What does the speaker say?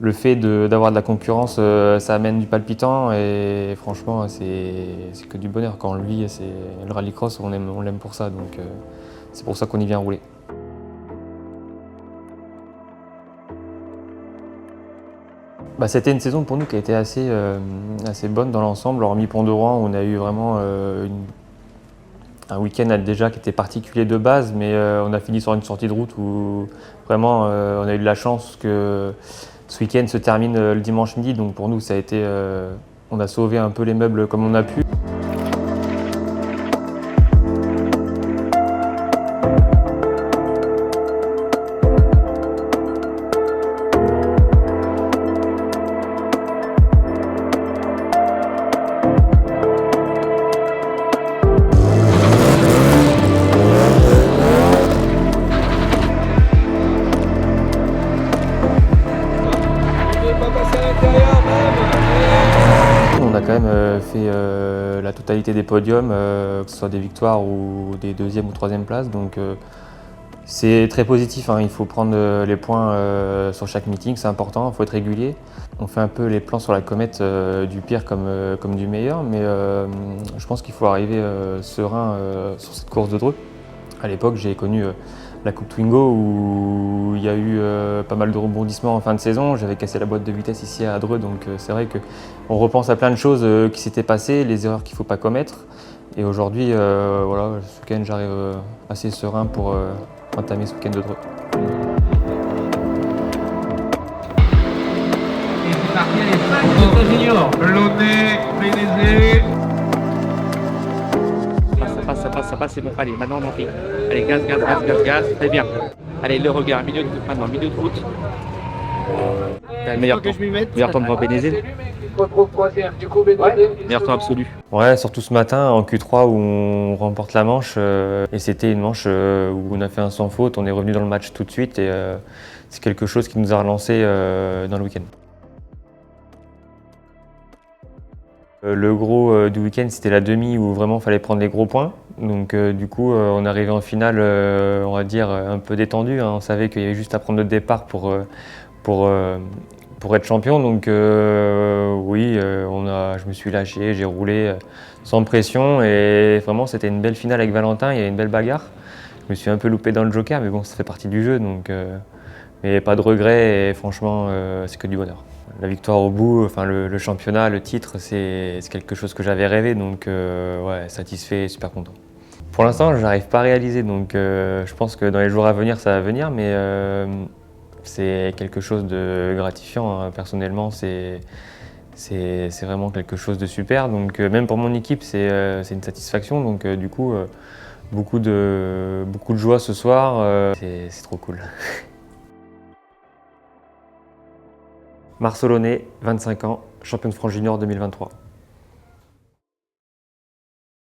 Le fait d'avoir de la concurrence, ça amène du palpitant et franchement, c'est que du bonheur. Quand on le vit, le rallycross, on l'aime pour ça, donc c'est pour ça qu'on y vient rouler. Bah, c'était une saison pour nous qui a été assez bonne dans l'ensemble, hormis Pont-de-Rouen où on a eu vraiment un week-end déjà qui était particulier de base, mais on a fini sur une sortie de route où vraiment on a eu de la chance que ce week-end se termine le dimanche midi, donc pour nous ça a été, on a sauvé un peu les meubles comme on a pu. On a quand même fait la totalité des podiums, que ce soit des victoires ou des deuxième ou troisième places. Donc c'est très positif, hein. Il faut prendre les points sur chaque meeting, c'est important, il faut être régulier. On fait un peu les plans sur la comète du pire comme du meilleur, mais je pense qu'il faut arriver serein sur cette course de Dreux. À l'époque, j'ai connu la Coupe Twingo où il y a eu pas mal de rebondissements en fin de saison. J'avais cassé la boîte de vitesse ici à Dreux, donc c'est vrai qu'on repense à plein de choses qui s'étaient passées, les erreurs qu'il ne faut pas commettre. Et aujourd'hui, voilà, ce week-end, j'arrive assez serein pour entamer ce week-end de Dreux. Et c'est parti, allez, 5 de junior. Launay, Bénézé. Ça passe, c'est bon. Allez, maintenant on enrique. Allez, gaz, très bien. Allez, le regard, milieu de route maintenant, milieu de route. Meilleur temps devant Bénézé. Meilleur temps absolu. Ouais, surtout ce matin en Q3 où on remporte la manche. Et c'était une manche où on a fait un sans faute, on est revenu dans le match tout de suite et c'est quelque chose qui nous a relancé dans le week-end. Le gros du week-end, c'était la demi où vraiment il fallait prendre les gros points. Donc du coup, on est arrivé en finale, on va dire, un peu détendu, hein. On savait qu'il y avait juste à prendre le départ pour être champion. Donc oui, je me suis lâché, j'ai roulé sans pression et vraiment c'était une belle finale avec Valentin, il y a une belle bagarre. Je me suis un peu loupé dans le joker, mais bon, ça fait partie du jeu, donc mais pas de regrets et franchement, c'est que du bonheur. La victoire au bout, enfin le championnat, le titre, c'est quelque chose que j'avais rêvé, donc ouais, satisfait et super content. Pour l'instant, je n'arrive pas à réaliser, donc je pense que dans les jours à venir, ça va venir, mais c'est quelque chose de gratifiant, hein. Personnellement, c'est vraiment quelque chose de super, donc même pour mon équipe, c'est une satisfaction, donc du coup, beaucoup de joie ce soir, c'est trop cool. Marceau Launay, 25 ans, champion de France junior 2023.